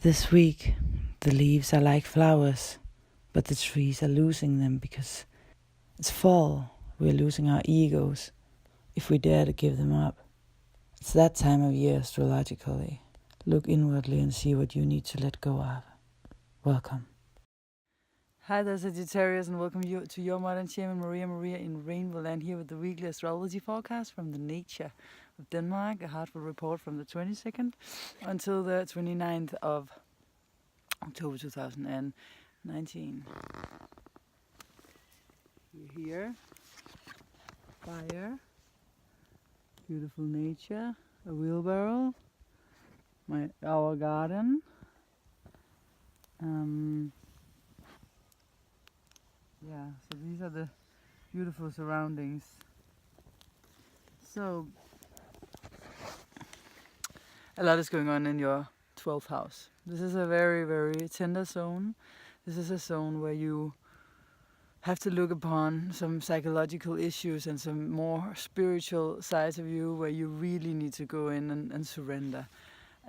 This week, the leaves are like flowers, but the trees are losing them because it's fall. We're losing our egos if we dare to give them up. It's that time of year astrologically. Look inwardly and see what you need to let go of. Welcome. Hi there, Sagittarius, and welcome you to your modern shaman Maria in Rainbow Land, here with the weekly astrology forecast from the nature of Denmark, a heartful report from the 22nd until the 29th of October 2019. We're here, fire, beautiful nature, a wheelbarrow, our garden. Yeah, so these are the beautiful surroundings. So, a lot is going on in your 12th house. This is a very, very tender zone. This is a zone where you have to look upon some psychological issues and some more spiritual sides of you where you really need to go in and surrender.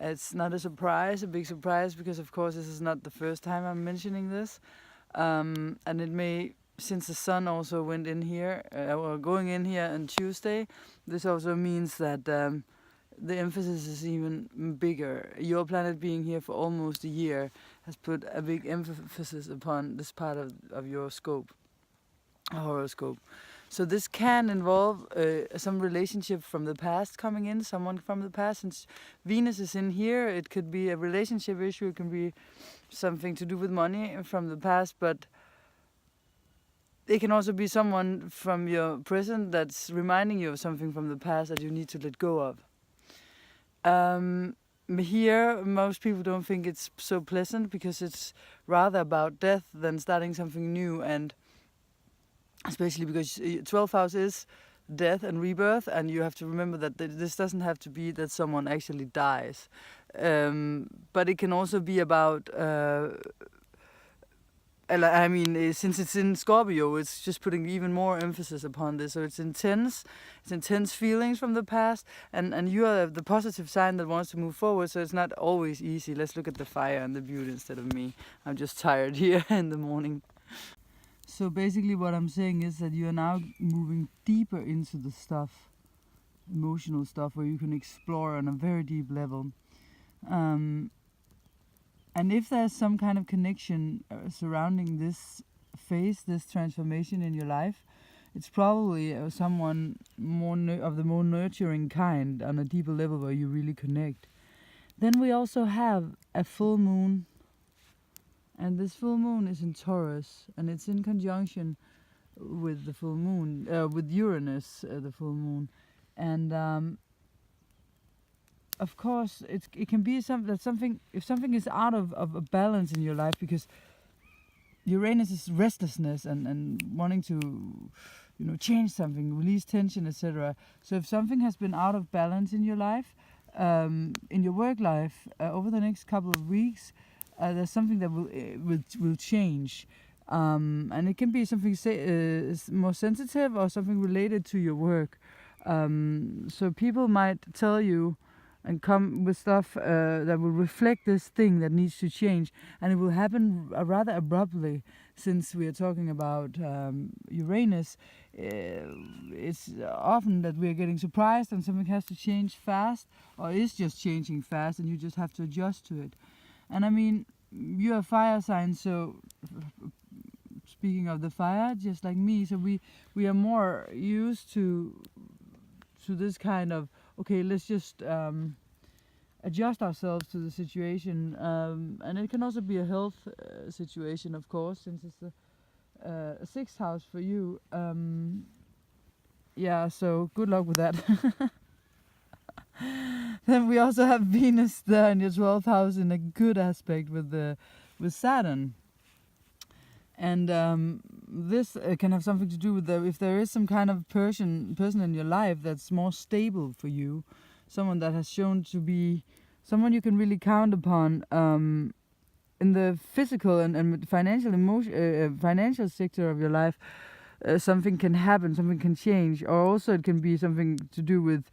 It's not a surprise, a big surprise, because of course this is not the first time I'm mentioning this. And it may, since the sun also went in here, or going in here on Tuesday, this also means that the emphasis is even bigger. Your planet being here for almost a year has put a big emphasis upon this part of your scope, horoscope. So this can involve some relationship from the past coming in, someone from the past. Since Venus is in here, it could be a relationship issue, it can be something to do with money from the past, but it can also be someone from your present that's reminding you of something from the past that you need to let go of. Here, most people don't think it's so pleasant because it's rather about death than starting something new, and especially because 12th house is death and rebirth, and you have to remember that this doesn't have to be that someone actually dies. But it can also be about, since it's in Scorpio, it's just putting even more emphasis upon this. So it's intense feelings from the past, and you are the positive sign that wants to move forward, so it's not always easy. Let's look at the fire and the beauty instead of me. I'm just tired here in the morning. So basically what I'm saying is that you are now moving deeper into the stuff, emotional stuff, where you can explore on a very deep level. And if there's some kind of connection surrounding this phase, this transformation in your life, it's probably someone of the more nurturing kind on a deeper level where you really connect. Then we also have a full moon. And this full moon is in Taurus, and it's in conjunction with the full moon, with Uranus, the full moon. And of course, it can be something if something is out of a balance in your life, because Uranus is restlessness and wanting to, change something, release tension, etc. So if something has been out of balance in your life, in your work life, over the next couple of weeks, there's something that will change, and it can be something more sensitive or something related to your work. So people might tell you and come with stuff that will reflect this thing that needs to change, and it will happen rather abruptly. Since we are talking about Uranus, it's often that we are getting surprised and something has to change fast, or is just changing fast, and you just have to adjust to it. And I mean, you're a fire sign, so speaking of the fire, just like me, so we are more used to this kind of, okay, let's just adjust ourselves to the situation. And it can also be a health situation, of course, since it's the 6th house for you. Yeah, so good luck with that. Then we also have Venus there in your 12th house in a good aspect with Saturn, and this can have something to do with if there is some kind of person in your life that's more stable for you, someone that has shown to be someone you can really count upon in the physical and financial sector of your life. Something can happen, something can change, or also it can be something to do with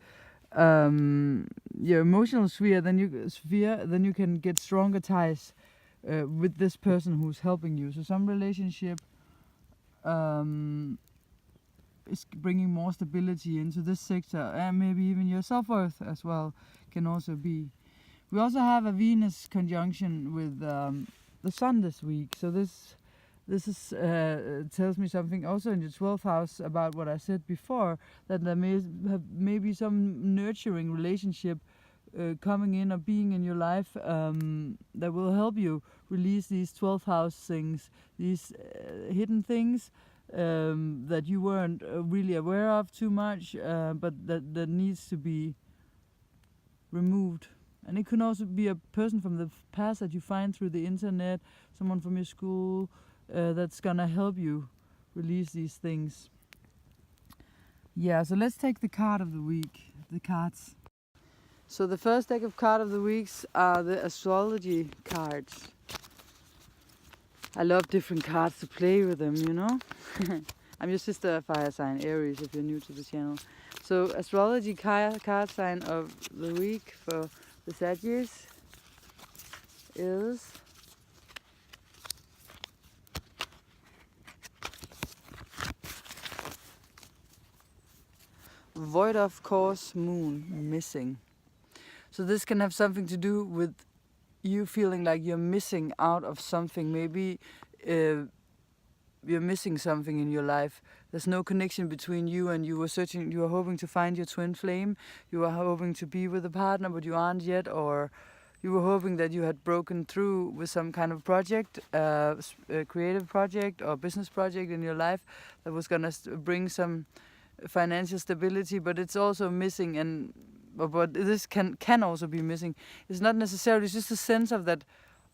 your emotional sphere, then you can get stronger ties with this person who's helping you. So some relationship is bringing more stability into this sector, and maybe even your self-worth as well can also be. We also have a Venus conjunction with the Sun this week, so this is tells me something also in your 12th house about what I said before, that there may be some nurturing relationship coming in or being in your life that will help you release these 12th house things, these hidden things that you weren't really aware of too much, but that needs to be removed. And it can also be a person from the past that you find through the internet, someone from your school, that's gonna help you release these things. Yeah, so let's take the card of the week, the cards. So the first deck of card of the weeks are the astrology cards. I love different cards to play with them, you know. I'm your sister fire sign, Aries, if you're new to the channel. So astrology card sign of the week for the Sagitarius is void of course moon, missing. So this can have something to do with you feeling like you're missing out of something. Maybe you're missing something in your life. There's no connection between you, and you were hoping to find your twin flame. You were hoping to be with a partner, but you aren't yet, or you were hoping that you had broken through with some kind of project, a creative project or business project in your life that was gonna bring some financial stability, but it's also missing. And but this can also be missing. It's not necessarily, it's just a sense of that,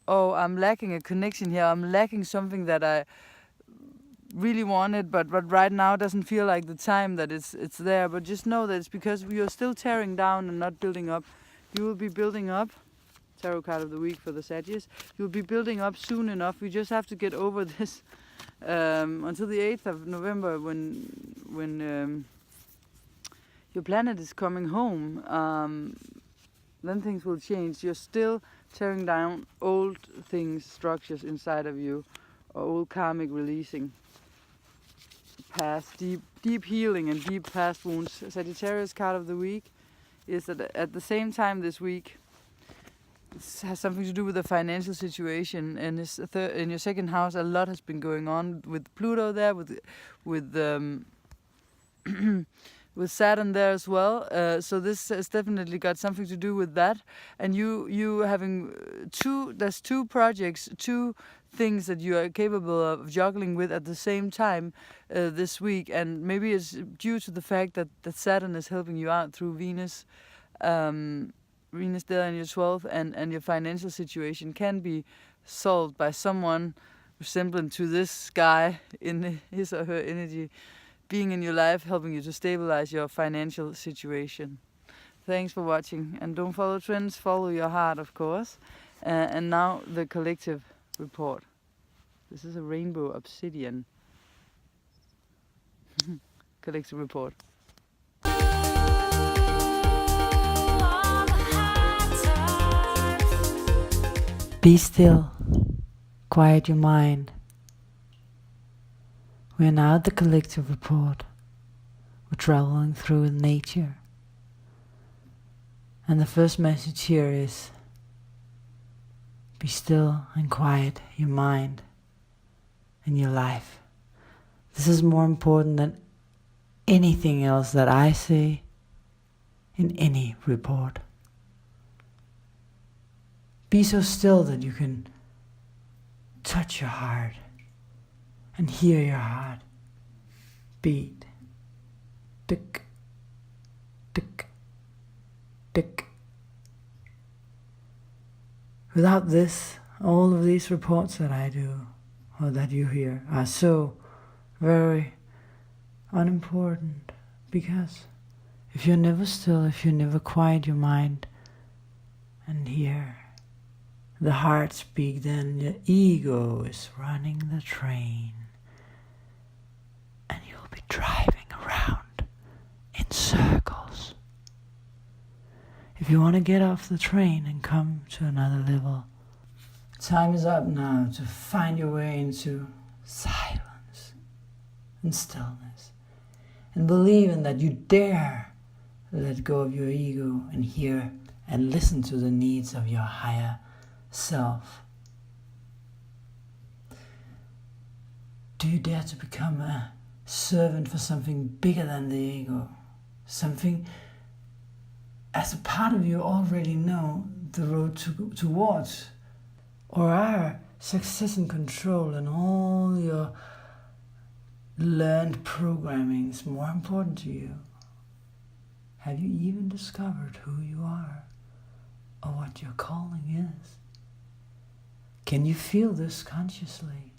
oh, I'm lacking a connection here, I'm lacking something that I really wanted, but right now doesn't feel like the time that it's there. But just know that it's because we are still tearing down and not building up. You will be building up. Tarot card of the week for the Sagittarius. You'll be building up soon enough. We just have to get over this until the 8th of November when your planet is coming home. Then things will change. You're still tearing down old things, structures inside of you, or old karmic releasing, past deep healing and deep past wounds. Sagittarius card of the week is that at the same time this week, it has something to do with the financial situation, and in your second house a lot has been going on with Pluto there, with with Saturn there as well. So this has definitely got something to do with that. And you having there's two projects, two things that you are capable of juggling with at the same time this week. And maybe it's due to the fact that Saturn is helping you out through Venus. Venus there in your 12th, and your financial situation can be solved by someone resemblant to this guy in his or her energy, being in your life, helping you to stabilize your financial situation. Thanks for watching, and don't follow trends, follow your heart, of course. And now the collective report. This is a rainbow obsidian. Collective report. Be still, quiet your mind. We are now at the collective report. We're traveling through nature. And the first message here is, be still and quiet your mind and your life. This is more important than anything else that I say in any report. Be so still that you can touch your heart and hear your heart beat. Tick, tick, tick. Without this, all of these reports that I do, or that you hear, are so very unimportant. Because if you're never still, if you never quiet your mind and hear the heart speak, then the ego is running the train, and you'll be driving around in circles. If if you want to get off the train and come to another level. Time is up now to find your way into silence and stillness, and believe in that you dare let go of your ego and hear and listen to the needs of your higher self. Do you dare to become a servant for something bigger than the ego? Something as a part of you already know the road towards? Or are success and control and all your learned programming is more important to you? Have you even discovered who you are or what your calling is? Can you feel this consciously?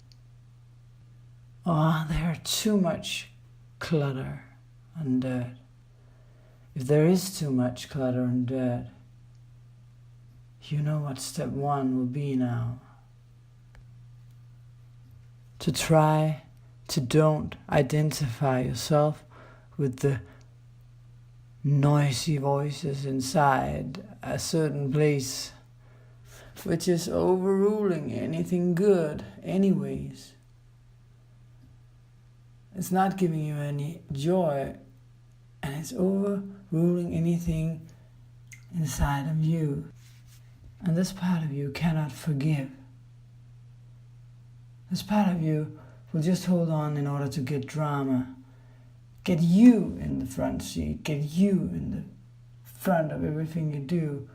Or there too much clutter and dirt? If there is too much clutter and dirt, you know what step one will be now. To try to don't identify yourself with the noisy voices inside a certain place, which is overruling anything good anyways. It's not giving you any joy, and it's overruling anything inside of you. And this part of you cannot forgive. This part of you will just hold on in order to get drama. Get you in the front seat. Get you in the front of everything you do.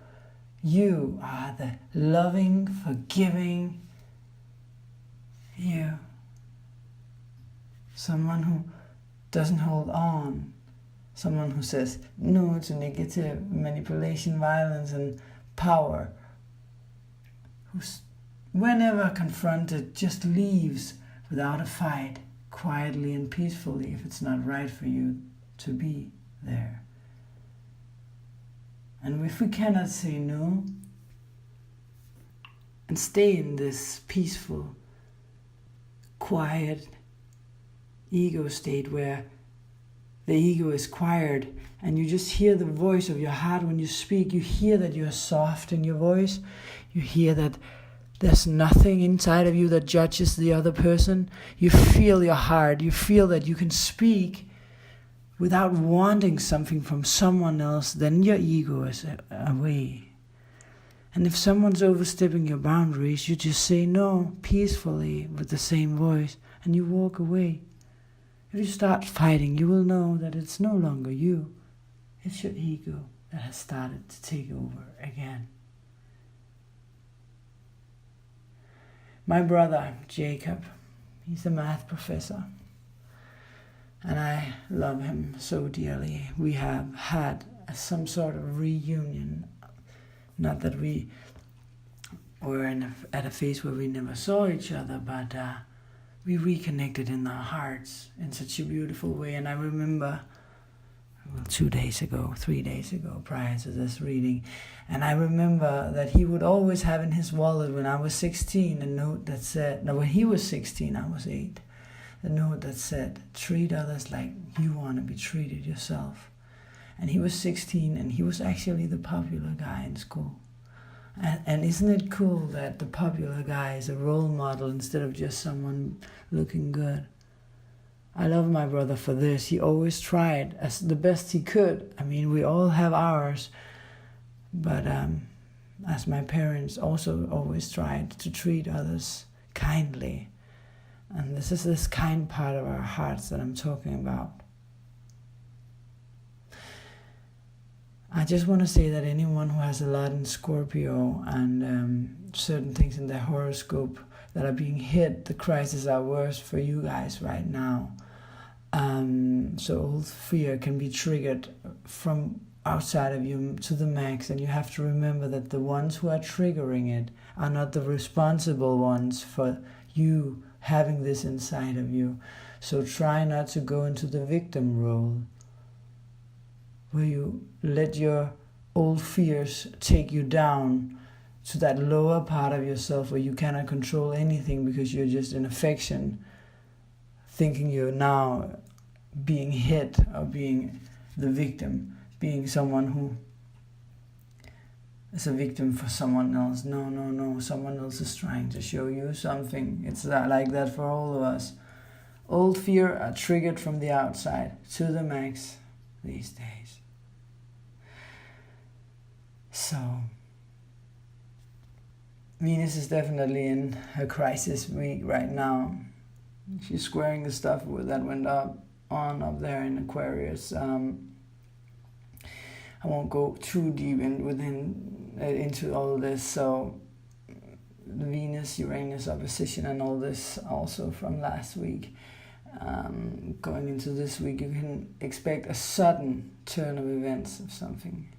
You are the loving, forgiving you. Someone who doesn't hold on. Someone who says no to negative manipulation, violence, and power. Who, whenever confronted, just leaves without a fight, quietly and peacefully, if it's not right for you to be there. And if we cannot say no and stay in this peaceful, quiet ego state where the ego is quiet and you just hear the voice of your heart when you speak, you hear that you're soft in your voice, you hear that there's nothing inside of you that judges the other person, you feel your heart, you feel that you can speak without wanting something from someone else, then your ego is away. And if someone's overstepping your boundaries, you just say no peacefully with the same voice and you walk away. If you start fighting, you will know that it's no longer you. It's your ego that has started to take over again. My brother, Jacob, he's a math professor. And I love him so dearly. We have had some sort of reunion. Not that we were at a phase where we never saw each other, but we reconnected in our hearts in such a beautiful way. And I remember 3 days ago, prior to this reading, and I remember that he would always have in his wallet when I was 16 a note that said, no, when he was 16, I was 8, a note that said, treat others like you want to be treated yourself. And he was 16 and he was actually the popular guy in school. And isn't it cool that the popular guy is a role model instead of just someone looking good? I love my brother for this. He always tried as the best he could. I mean, we all have ours. But as my parents also always tried to treat others kindly. And this is this kind part of our hearts that I'm talking about. I just want to say that anyone who has a lot in Scorpio and certain things in their horoscope that are being hit, the crises are worse for you guys right now. So old fear can be triggered from outside of you to the max, and you have to remember that the ones who are triggering it are not the responsible ones for you having this inside of you. So try not to go into the victim role, where you let your old fears take you down to that lower part of yourself where you cannot control anything because you're just in affection, thinking you're now being hit or being the victim, being someone who as a victim for someone else. No, someone else is trying to show you something. It's like that for all of us. Old fear are triggered from the outside to the max these days. So Venus is definitely in her crisis week right now. She's squaring the stuff that went up there in Aquarius. I won't go too deep into all this. So the Venus-Uranus opposition and all this also from last week. Going into this week, you can expect a sudden turn of events of something.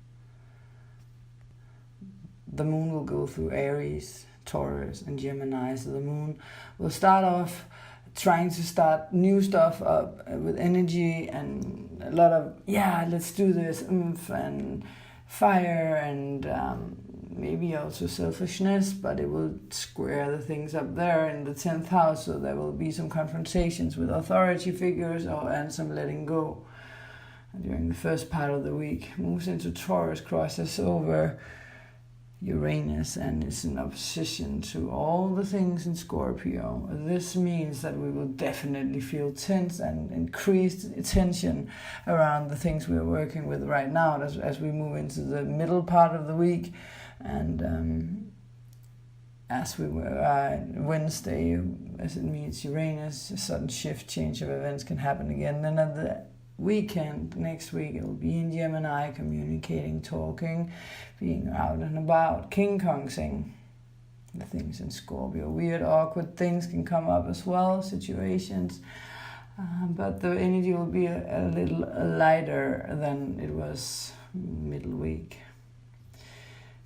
The moon will go through Aries, Taurus, and Gemini. So the moon will start off trying to start new stuff up with energy and a lot of, let's do this, oomph and fire and maybe also selfishness, but it will square the things up there in the 10th house. So there will be some confrontations with authority figures and some letting go. And during the first part of the week, moves into Taurus, crosses over Uranus and is in opposition to all the things in Scorpio. This means that we will definitely feel tense and increased tension around the things we are working with right now as we move into the middle part of the week. And as we were Wednesday, as it meets Uranus, a sudden shift, change of events can happen again. Then at the weekend, next week, it will be in Gemini, communicating, talking, being out and about, King Kong-sing. The things in Scorpio, weird, awkward things can come up as well, situations. But the energy will be a little lighter than it was middle week.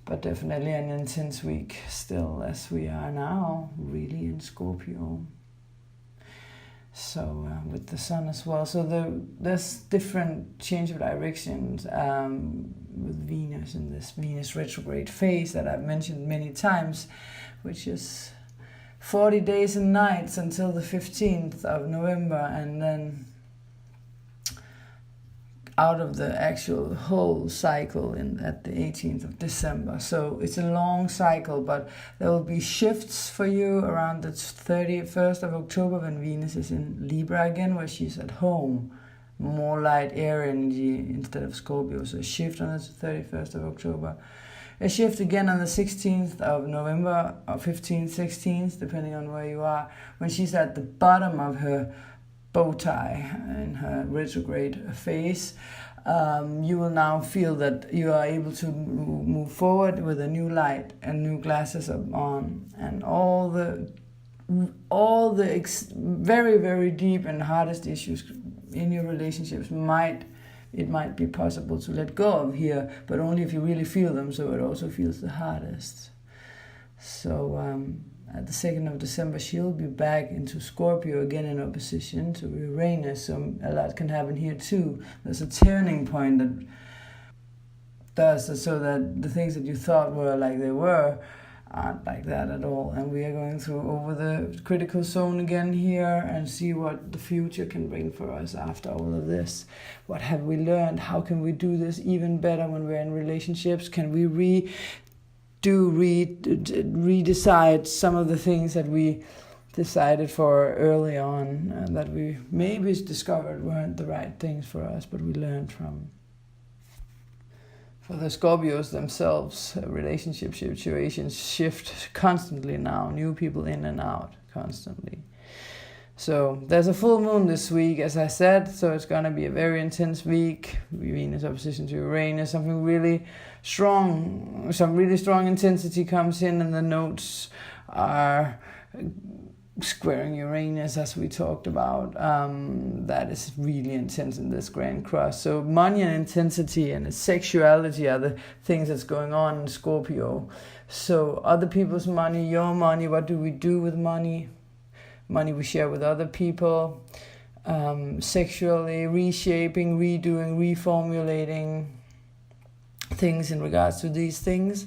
But definitely an intense week still, as we are now, really in Scorpio. So with the sun as well. So there's different change of directions with Venus in this Venus retrograde phase that I've mentioned many times, which is 40 days and nights until the 15th of November, and then out of the actual whole cycle at the 18th of December. So it's a long cycle, but there will be shifts for you around the 31st of October when Venus is in Libra again, where she's at home. More light air energy instead of Scorpio. So a shift on the 31st of October. A shift again on the 16th of November, or 15th, 16th, depending on where you are, when she's at the bottom of her bow tie in her retrograde phase. You will now feel that you are able to move forward with a new light and new glasses on, and all the very, very deep and hardest issues in your relationships might be possible to let go of here, but only if you really feel them, so it also feels the hardest. So at the 2nd of December, she'll be back into Scorpio again in opposition to Uranus, so a lot can happen here too. There's a turning point that does so that the things that you thought were like they were aren't like that at all. And we are going through over the critical zone again here and see what the future can bring for us after all of this. What have we learned? How can we do this even better when we're in relationships? Can we redecide some of the things that we decided for early on that we maybe discovered weren't the right things for us, but we learned from. For the Scorpios themselves, relationship situations shift constantly now, new people in and out constantly. So there's a full moon this week, as I said, so it's going to be a very intense week. Venus opposition to Uranus, something really strong, some really strong intensity comes in, and the notes are squaring Uranus, as we talked about. That is really intense in this Grand Cross. So money and intensity and sexuality are the things that's going on in Scorpio. So other people's money, your money, what do we do with money? Money we share with other people. Sexually, reshaping, redoing, reformulating things in regards to these things.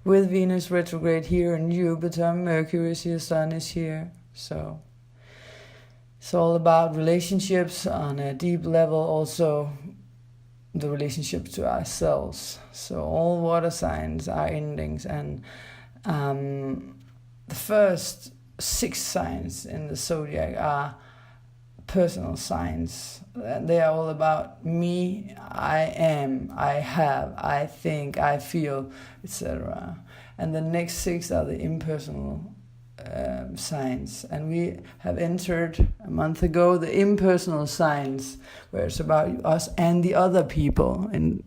With Venus retrograde here and Jupiter, Mercury is here, Sun is here. So it's all about relationships on a deep level, also the relationship to ourselves. So all water signs are endings, and the first 6 signs in the zodiac are personal signs. They are all about me, I am, I have, I think, I feel, etc. And the next 6 are the impersonal signs, and we have entered a month ago the impersonal signs, where it's about us and the other people in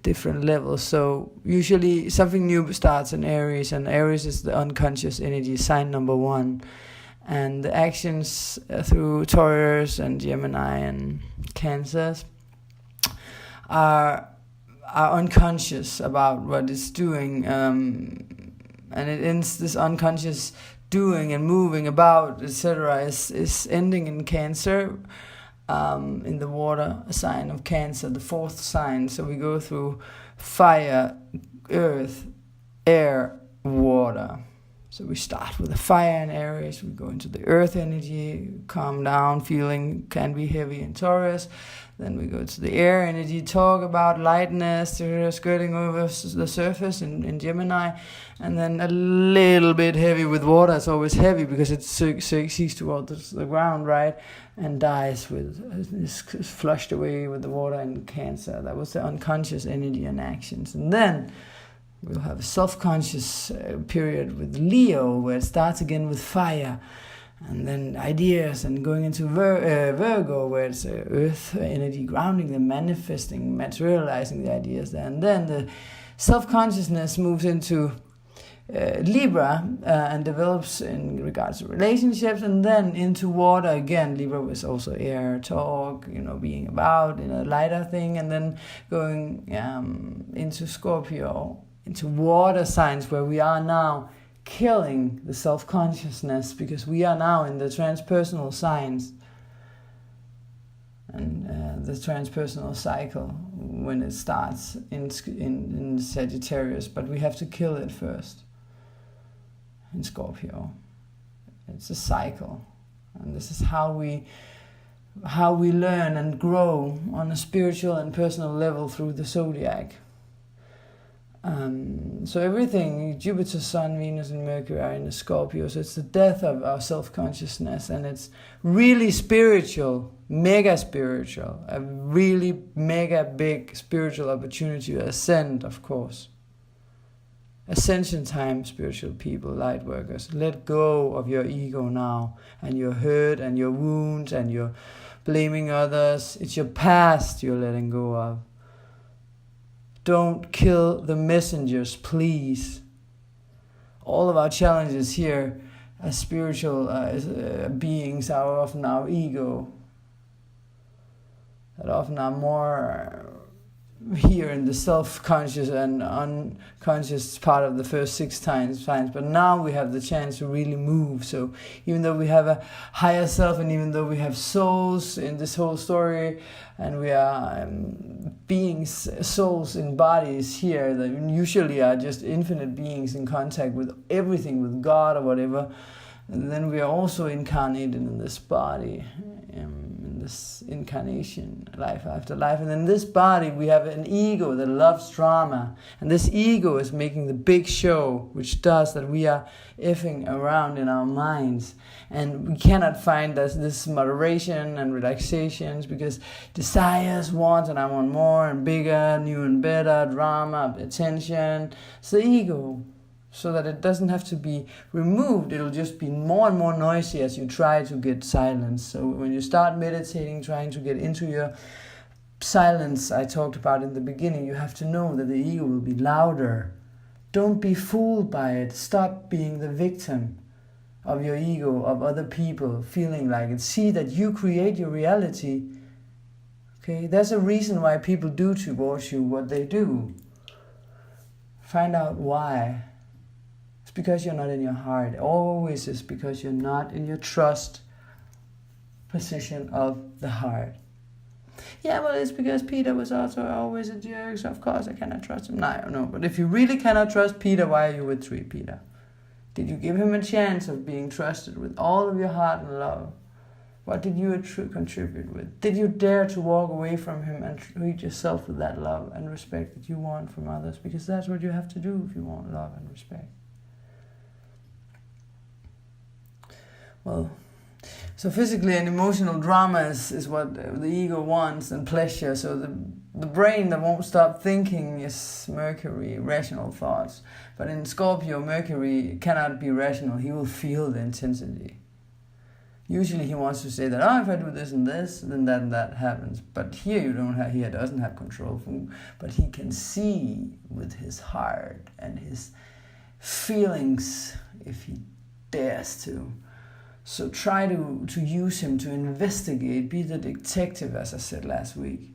different levels. So usually something new starts in Aries, and Aries is the unconscious energy, sign number 1, and the actions through Taurus and Gemini and Cancers are unconscious about what it's doing, and it ends, this unconscious doing and moving about, etc., is ending in Cancer, in the water sign of Cancer, the 4th sign. So we go through fire, earth, air, water. So we start with the fire in Aries, we go into the earth energy, calm down, feeling can be heavy in Taurus. Then we go to the air energy, talk about lightness, skirting over the surface in Gemini. And then a little bit heavy with water. It's always heavy because it seeks towards the ground, right? And dies is flushed away with the water in Cancer. That was the unconscious energy and actions. And then we'll have a self-conscious period with Leo, where it starts again with fire, and then ideas, and going into Virgo, where it's earth energy, grounding them, manifesting, materializing the ideas there. And then the self-consciousness moves into Libra and develops in regards to relationships, and then into water again. Libra was also air, talk, being about in a lighter thing, and then going into Scorpio, into water signs, where we are now killing the self-consciousness, because we are now in the transpersonal signs, and the transpersonal cycle when it starts in Sagittarius, but we have to kill it first in Scorpio. It's a cycle, and this is how we learn and grow on a spiritual and personal level through the zodiac. So everything, Jupiter, Sun, Venus, and Mercury are in the Scorpio. So it's the death of our self-consciousness, and it's really spiritual, mega spiritual, a really mega big spiritual opportunity to ascend, of course. Ascension time, spiritual people, light workers. Let go of your ego now, and your hurt, and your wounds, and your blaming others. It's your past you're letting go of. Don't kill the messengers, please. All of our challenges here as spiritual beings are often our ego, that often are more here in the self-conscious and unconscious part of the first 6 signs. But now we have the chance to really move. So even though we have a higher self, and even though we have souls in this whole story, and we are beings, souls in bodies here that usually are just infinite beings in contact with everything, with God or whatever, and then we are also incarnated in this body, in this incarnation, life after life. And in this body we have an ego that loves drama, and this ego is making the big show, which does that we are effing around in our minds, and we cannot find this moderation and relaxations, because desires, wants, and I want more and bigger, new and better, drama, attention. It's the ego. So that it doesn't have to be removed, it'll just be more and more noisy as you try to get silence. So when you start meditating, trying to get into your silence I talked about in the beginning, you have to know that the ego will be louder. Don't be fooled by it. Stop being the victim of your ego, of other people feeling like it. See that you create your reality. Okay, there's a reason why people do towards you what they do. Find out why. Because you're not in your heart. It always is because you're not in your trust position of the heart. Yeah, well, it's because Peter was also always a jerk, so of course I cannot trust him. No, but if you really cannot trust Peter, why are you with 3 Peter? Did you give him a chance of being trusted with all of your heart and love? What did you contribute with? Did you dare to walk away from him and treat yourself with that love and respect that you want from others? Because that's what you have to do if you want love and respect. Well, so physically and emotional drama is what the ego wants, and pleasure. So the brain that won't stop thinking is Mercury, rational thoughts. But in Scorpio, Mercury cannot be rational. He will feel the intensity. Usually he wants to say that, oh, if I do this and this, then that and that happens. But here he doesn't have control. But he can see with his heart and his feelings if he dares to. So try to use him to investigate, be the detective, as I said last week.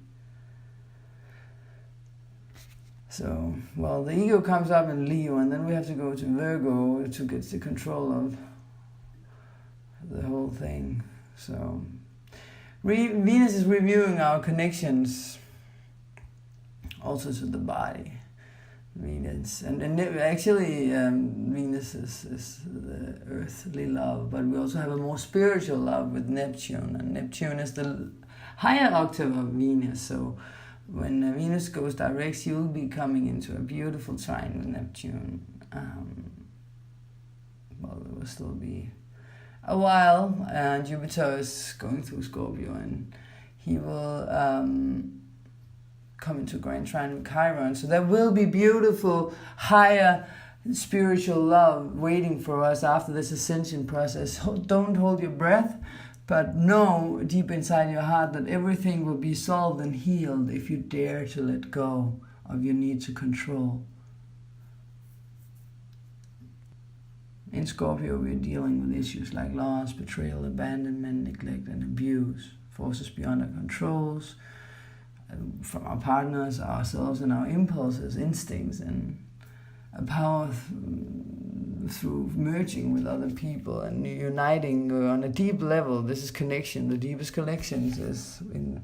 So, well, the ego comes up in Leo, and then we have to go to Virgo to get the control of the whole thing. So Venus is reviewing our connections also to the body. Venus and actually Venus is the earthly love, but we also have a more spiritual love with Neptune, and Neptune is the higher octave of Venus. So when Venus goes direct, you'll be coming into a beautiful trine with Neptune. Well, there will still be a while, and Jupiter is going through Scorpio, and he will come into grand trine with Chiron. So there will be beautiful, higher spiritual love waiting for us after this ascension process. Don't hold your breath, but know deep inside your heart that everything will be solved and healed if you dare to let go of your need to control. In Scorpio, we're dealing with issues like loss, betrayal, abandonment, neglect, and abuse, forces beyond our controls, from our partners, ourselves, and our impulses, instincts, and a power through merging with other people and uniting on a deep level. This is connection. The deepest connections is in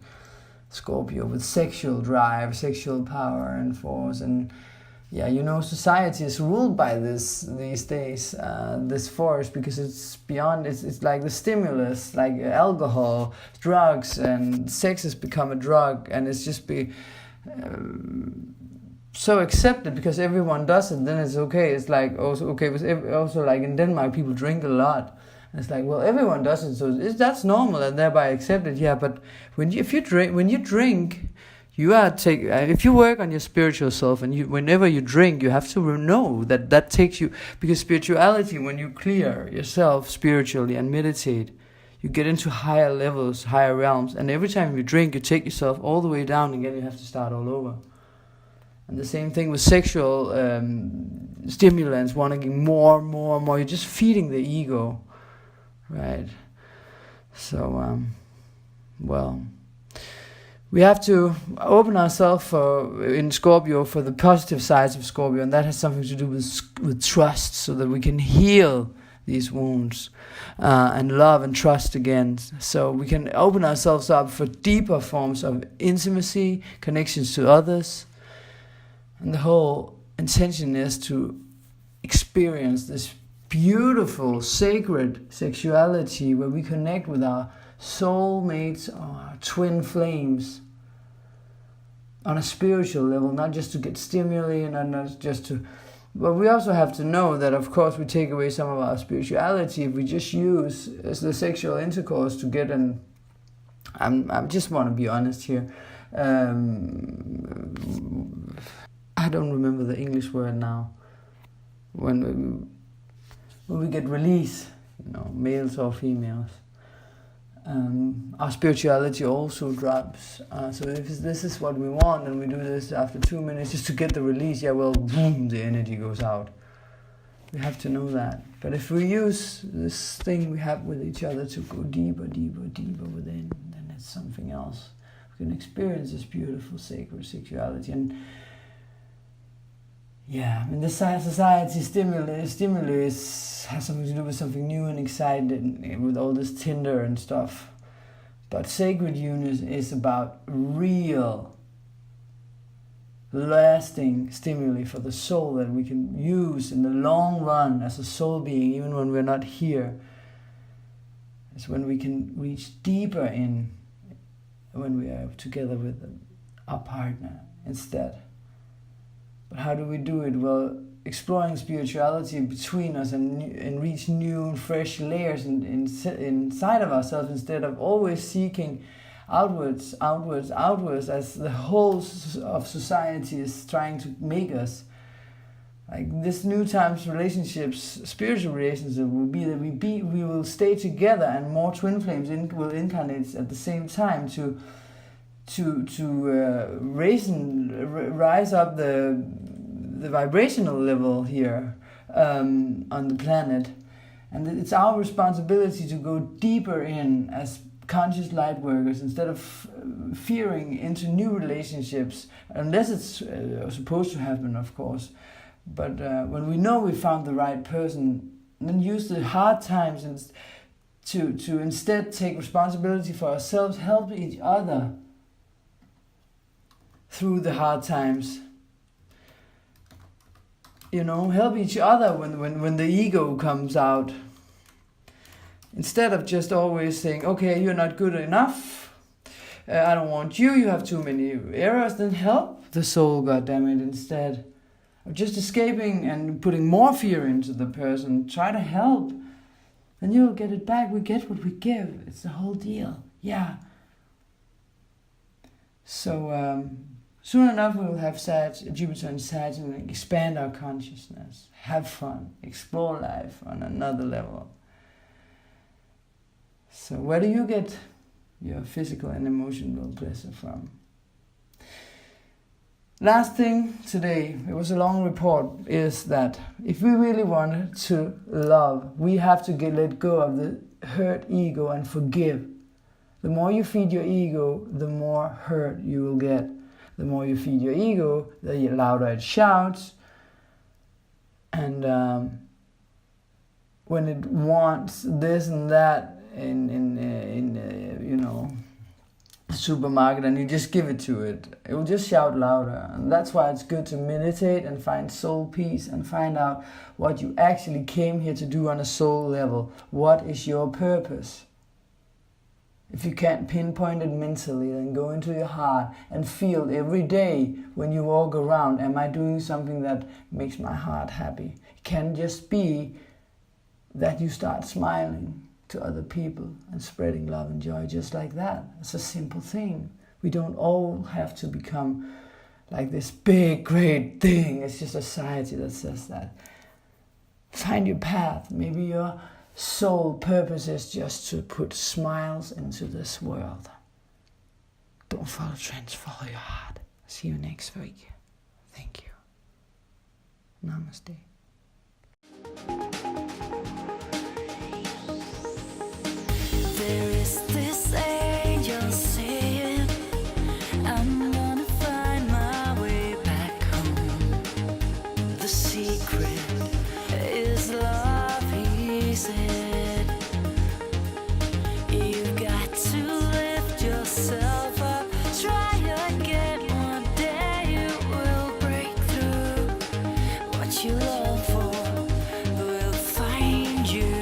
Scorpio with sexual drive, sexual power and force. And yeah, you know, society is ruled by this these days, this force, because it's beyond, it's like the stimulus, like alcohol, drugs, and sex has become a drug, and it's just so accepted because everyone does it, then it's okay. It's like also okay, also like in Denmark, people drink a lot. And it's like, well, everyone does it, so that's normal and thereby accepted. Yeah, but when you drink, you are if you work on your spiritual self, and whenever you drink, you have to know that takes you, because spirituality, when you clear yourself spiritually and meditate, you get into higher levels, higher realms, and every time you drink, you take yourself all the way down again. You have to start all over. And the same thing with sexual stimulants, wanting more. You're just feeding the ego, right? So, well, we have to open ourselves in Scorpio for the positive sides of Scorpio, and that has something to do with trust, so that we can heal these wounds and love and trust again. So we can open ourselves up for deeper forms of intimacy, connections to others. And the whole intention is to experience this beautiful, sacred sexuality where we connect with our soulmates, our twin flames, on a spiritual level, not just to get stimuli and not just to... But we also have to know that, of course, we take away some of our spirituality if we just use as the sexual intercourse to get an... I just want to be honest here. I don't remember the English word now. When we get release, males or females, our spirituality also drops. So if this is what we want, and we do this after 2 minutes just to get the release, boom, the energy goes out. We have to know that. But if we use this thing we have with each other to go deeper within, then it's something else. We can experience this beautiful, sacred sexuality. And yeah, the society stimulus has something to do with something new and exciting, with all this Tinder and stuff. But sacred union is about real, lasting stimuli for the soul that we can use in the long run as a soul being, even when we're not here. It's when we can reach deeper in, when we are together with our partner instead. But how do we do it? Well, exploring spirituality between us and reach new and fresh layers inside of ourselves, instead of always seeking outwards, as the whole of society is trying to make us. Like this new times relationships, spiritual relationship will be that we will stay together, and more twin flames will incarnate at the same time to rise up the vibrational level here on the planet. And it's our responsibility to go deeper in as conscious light workers, instead of fearing into new relationships, unless it's supposed to happen, of course. But when we know we found the right person, then use the hard times to instead take responsibility for ourselves, help each other through the hard times. You know, help each other when the ego comes out. Instead of just always saying, okay, you're not good enough, I don't want you, you have too many errors, then help the soul, goddammit, instead of just escaping and putting more fear into the person. Try to help, and you'll get it back. We get what we give. It's the whole deal. Yeah. So soon enough we will have Jupiter and Saturn, and expand our consciousness, have fun, explore life on another level. So where do you get your physical and emotional pleasure from? Last thing today, it was a long report, is that if we really want to love, we have to let go of the hurt ego and forgive. The more you feed your ego, the more hurt you will get. The more you feed your ego, the louder it shouts. And when it wants this and that in you know, supermarket, and you just give it to it, it will just shout louder. And that's why it's good to meditate and find soul peace and find out what you actually came here to do on a soul level. What is your purpose? If you can't pinpoint it mentally, then go into your heart and feel every day when you walk around, am I doing something that makes my heart happy? It can just be that you start smiling to other people and spreading love and joy just like that. It's a simple thing. We don't all have to become like this big, great thing. It's just society that says that. Find your path. Maybe your soul purpose is just to put smiles into this world. Don't follow trends, follow your heart. See you next week. Thank you. Namaste. There is this angel saying, I'm gonna find my way back home. The secret is love, he said. You've got to lift yourself up, try again. One day you will break through. What you long for will find you.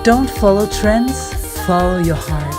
Don't follow trends, follow your heart.